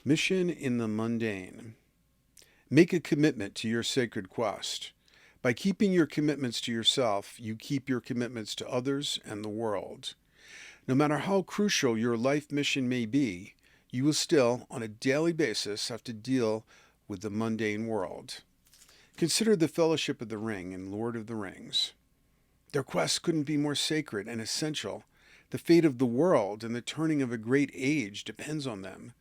Mission in the mundane. Make a commitment to your sacred quest. By keeping your commitments to yourself, you keep your commitments to others and the world. No matter how crucial your life mission may be, you will still, on a daily basis, have to deal with the mundane world. Consider the Fellowship of the Ring and Lord of the Rings. Their quest couldn't be more sacred and essential. The fate of the world and the turning of a great age depends on them.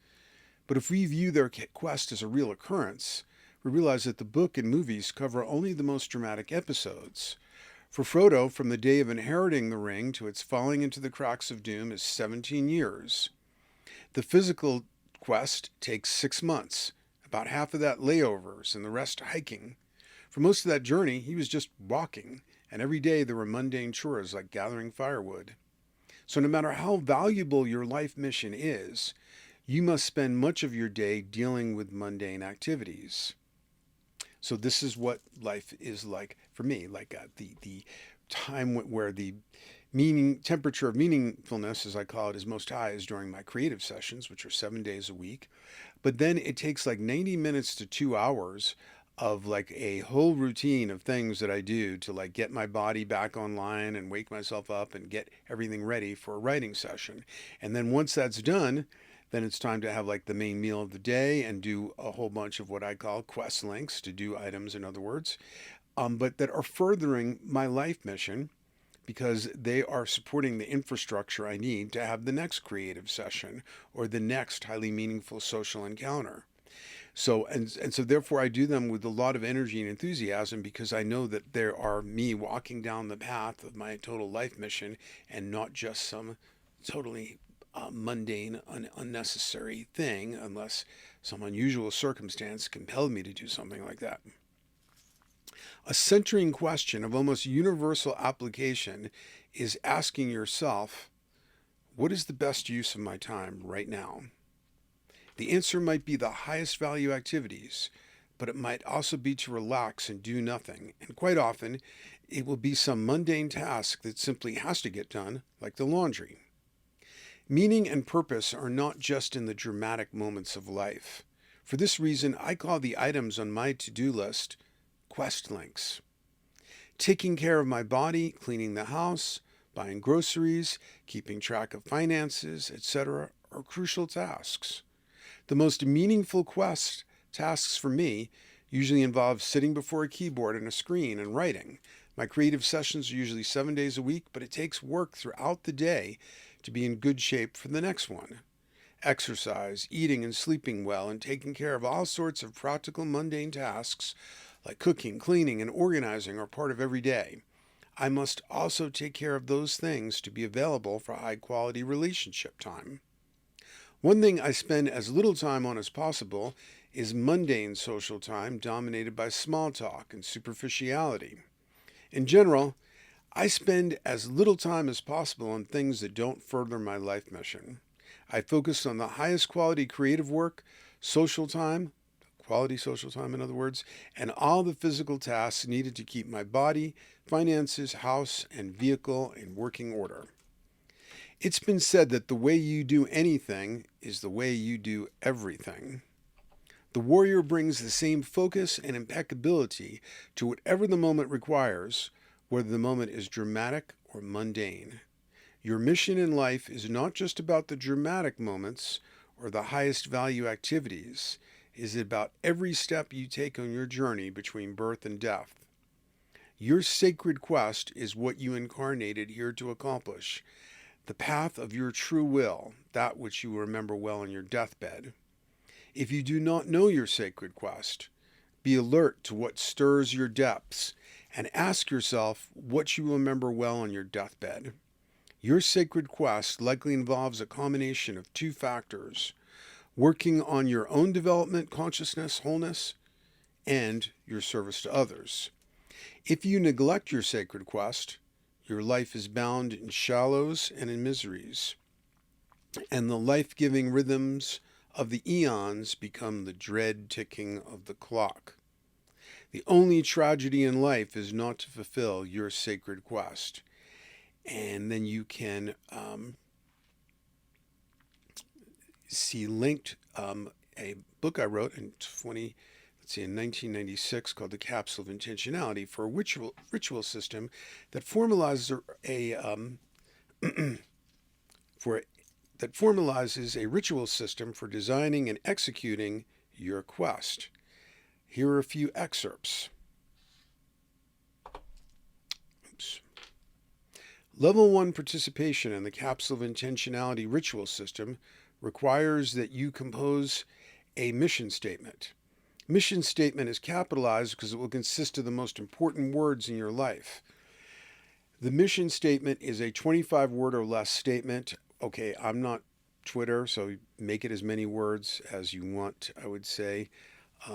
But if we view their quest as a real occurrence, we realize that the book and movies cover only the most dramatic episodes. For Frodo, from the day of inheriting the ring to its falling into the cracks of doom is 17 years. The physical quest takes 6 months, about half of that layovers and the rest hiking. For most of that journey, he was just walking, and every day there were mundane chores like gathering firewood. So no matter how valuable your life mission is, you must spend much of your day dealing with mundane activities. So this is what life is like for me, like the time where the meaning temperature of meaningfulness, as I call it, is most high is during my creative sessions, which are 7 days a week. But then it takes like 90 minutes to 2 hours of like a whole routine of things that I do to like get my body back online and wake myself up and get everything ready for a writing session. And then once that's done, then it's time to have like the main meal of the day and do a whole bunch of what I call quest links to do items, in other words, but that are furthering my life mission because they are supporting the infrastructure I need to have the next creative session or the next highly meaningful social encounter. So therefore I do them with a lot of energy and enthusiasm because I know that there are me walking down the path of my total life mission and not just some totally mundane, unnecessary thing unless some unusual circumstance compelled me to do something like that. A centering question of almost universal application is asking yourself, what is the best use of my time right now? The answer might be the highest value activities, but it might also be to relax and do nothing. And quite often, it will be some mundane task that simply has to get done, like the laundry. Meaning and purpose are not just in the dramatic moments of life. For this reason, I call the items on my to-do list quest links. Taking care of my body, cleaning the house, buying groceries, keeping track of finances, etc., are crucial tasks. The most meaningful quest tasks for me usually involve sitting before a keyboard and a screen and writing. My creative sessions are usually 7 days a week, but it takes work throughout the day to be in good shape for the next one. Exercise, eating and sleeping well, and taking care of all sorts of practical mundane tasks like cooking, cleaning, and organizing are part of every day. I must also take care of those things to be available for high quality relationship time. One thing I spend as little time on as possible is mundane social time dominated by small talk and superficiality. In general, I spend as little time as possible on things that don't further my life mission. I focus on the highest quality creative work, social time, quality social time in other words, and all the physical tasks needed to keep my body, finances, house, and vehicle in working order. It's been said that the way you do anything is the way you do everything. The warrior brings the same focus and impeccability to whatever the moment requires, whether the moment is dramatic or mundane. Your mission in life is not just about the dramatic moments or the highest value activities. It is about every step you take on your journey between birth and death. Your sacred quest is what you incarnated here to accomplish, the path of your true will, that which you will remember well on your deathbed. If you do not know your sacred quest, be alert to what stirs your depths and ask yourself what you will remember well on your deathbed. Your sacred quest likely involves a combination of two factors: working on your own development, consciousness, wholeness, and your service to others. If you neglect your sacred quest, your life is bound in shallows and in miseries, and the life-giving rhythms of the eons become the dread ticking of the clock. The only tragedy in life is not to fulfill your sacred quest. And then you can see linked a book I wrote in 1996 called The Capsule of Intentionality for a ritual system that formalizes a ritual system for designing and executing your quest. Here are a few excerpts. Oops. Level 1 participation in the Capsule of Intentionality ritual system requires that you compose a mission statement. Mission statement is capitalized because it will consist of the most important words in your life. The mission statement is a 25-word or less statement. Okay, I'm not Twitter, so make it as many words as you want, I would say,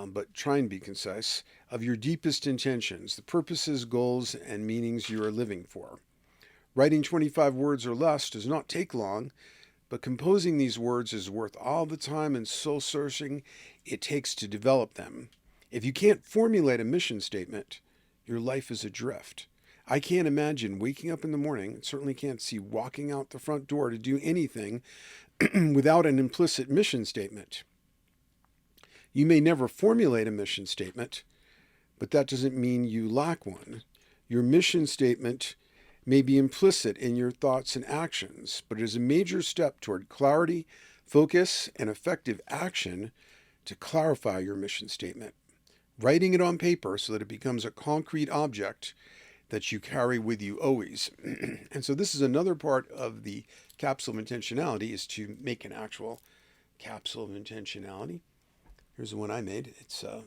but try and be concise, of your deepest intentions, the purposes, goals, and meanings you are living for. Writing 25 words or less does not take long, but composing these words is worth all the time and soul searching it takes to develop them. If you can't formulate a mission statement, your life is adrift. I can't imagine waking up in the morning, certainly can't see walking out the front door to do anything without an implicit mission statement. You may never formulate a mission statement, but that doesn't mean you lack one. Your mission statement may be implicit in your thoughts and actions, but it is a major step toward clarity, focus, and effective action to clarify your mission statement. Writing it on paper so that it becomes a concrete object that you carry with you always. And so this is another part of the capsule of intentionality, is to make an actual capsule of intentionality. Here's the one I made. It's I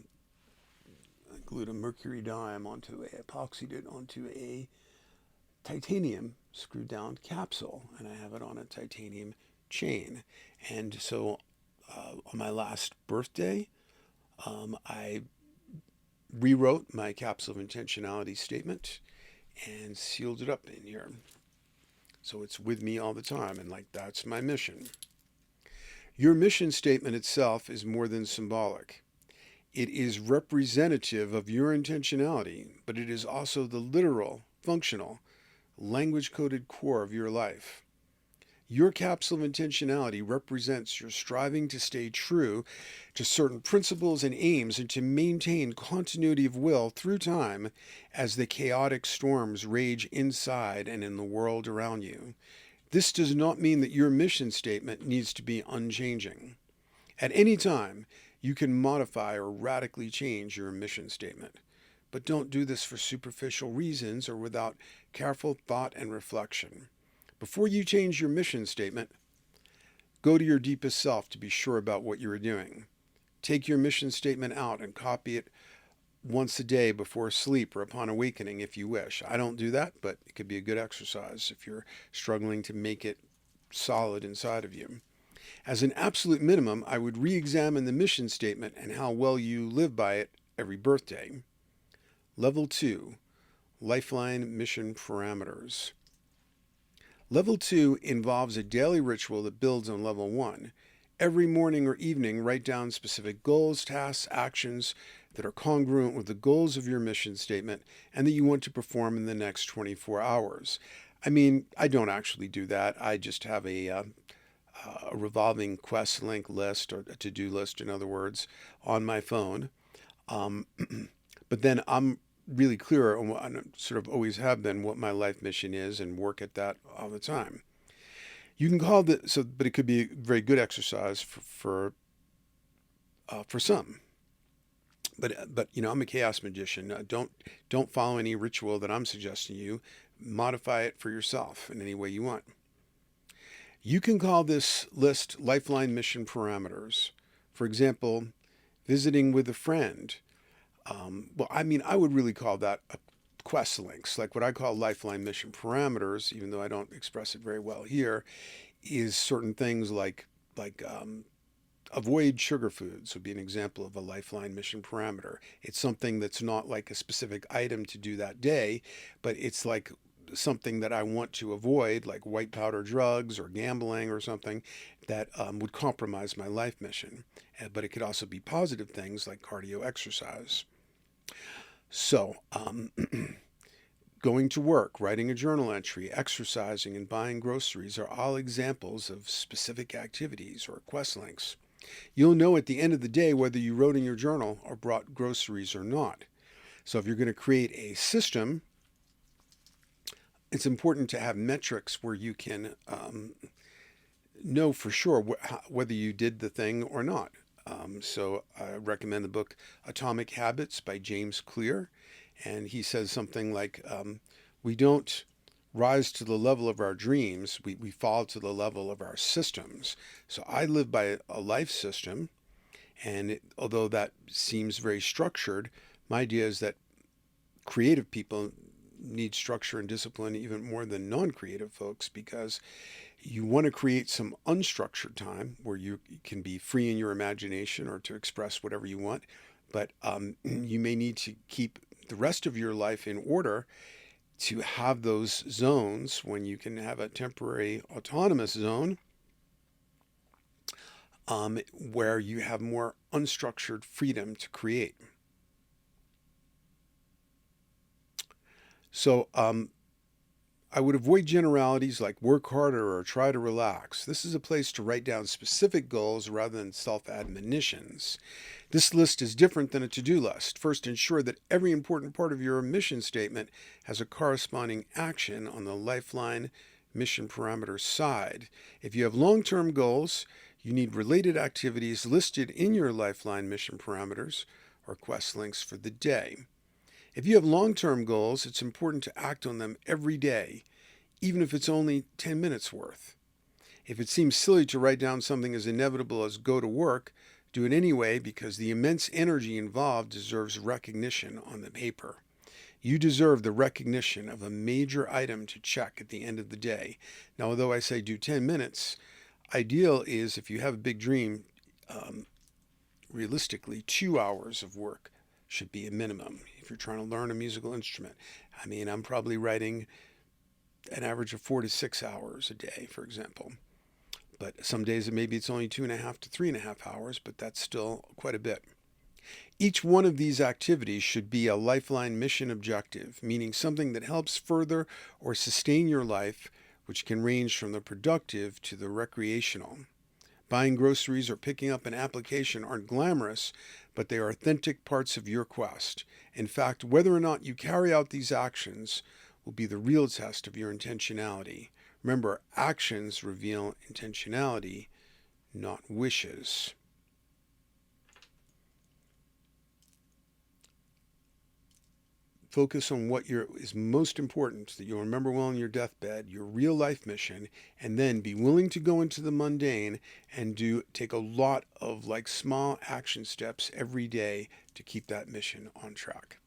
glued a mercury dime epoxied it onto a titanium screwed down capsule, and I have it on a titanium chain. And so on my last birthday, I rewrote my capsule of intentionality statement and sealed it up in here. So it's with me all the time, and that's my mission. Your mission statement itself is more than symbolic. It is representative of your intentionality, but it is also the literal, functional, language-coded core of your life. Your capsule of intentionality represents your striving to stay true to certain principles and aims and to maintain continuity of will through time as the chaotic storms rage inside and in the world around you. This does not mean that your mission statement needs to be unchanging. At any time, you can modify or radically change your mission statement, but don't do this for superficial reasons or without careful thought and reflection. Before you change your mission statement, go to your deepest self to be sure about what you are doing. Take your mission statement out and copy it once a day before sleep or upon awakening if you wish. I don't do that, but it could be a good exercise if you're struggling to make it solid inside of you. As an absolute minimum, I would re-examine the mission statement and how well you live by it every birthday. Level 2, Lifeline Mission Parameters. Level 2 involves a daily ritual that builds on Level 1. Every morning or evening, write down specific goals, tasks, actions that are congruent with the goals of your mission statement and that you want to perform in the next 24 hours. I mean, I don't actually do that. I just have a revolving quest link list, or a to-do list, in other words, on my phone. But then I'm really clear on what I sort of always have been, what my life mission is, and work at that all the time. You can call it but it could be a very good exercise for some. But I'm a chaos magician. Don't follow any ritual that I'm suggesting you. Modify it for yourself in any way you want. You can call this list Lifeline Mission Parameters. For example, visiting with a friend. I would really call that a quest links. Like what I call Lifeline Mission Parameters, even though I don't express it very well here, is certain things like avoid sugar foods would be an example of a lifeline mission parameter. It's something that's not like a specific item to do that day, but it's like something that I want to avoid, like white powder drugs or gambling or something that would compromise my life mission. But it could also be positive things like cardio exercise. So, going to work, writing a journal entry, exercising, and buying groceries are all examples of specific activities or quest links. You'll know at the end of the day whether you wrote in your journal or brought groceries or not. So if you're going to create a system, it's important to have metrics where you can know for sure whether you did the thing or not. So I recommend the book Atomic Habits by James Clear. And he says something like, we don't rise to the level of our dreams, we fall to the level of our systems. So I live by a life system. And although that seems very structured, my idea is that creative people need structure and discipline even more than non-creative folks, because you want to create some unstructured time where you can be free in your imagination or to express whatever you want. But you may need to keep the rest of your life in order to have those zones when you can have a temporary autonomous zone where you have more unstructured freedom to create. So I would avoid generalities like work harder or try to relax. This is a place to write down specific goals rather than self-admonitions. This list is different than a to-do list. First, ensure that every important part of your mission statement has a corresponding action on the Lifeline mission parameter side. If you have long-term goals, you need related activities listed in your Lifeline mission parameters or quest links for the day. If you have long-term goals, it's important to act on them every day, even if it's only 10 minutes worth. If it seems silly to write down something as inevitable as go to work, do it anyway, because the immense energy involved deserves recognition on the paper. You deserve the recognition of a major item to check at the end of the day. Now, although I say do 10 minutes, ideal is, if you have a big dream, realistically 2 hours of work should be a minimum. If you're trying to learn a musical instrument, I mean, I'm probably writing an average of 4 to 6 hours a day, for example. But some days maybe it's only 2.5 to 3.5 hours, but that's still quite a bit. Each one of these activities should be a Lifeline mission objective, meaning something that helps further or sustain your life, which can range from the productive to the recreational. Buying groceries or picking up an application aren't glamorous, but they are authentic parts of your quest. In fact, whether or not you carry out these actions will be the real test of your intentionality. Remember, actions reveal intentionality, not wishes. Focus on what is most important, that you'll remember well on your deathbed, your real life mission, and then be willing to go into the mundane and take a lot of small action steps every day to keep that mission on track.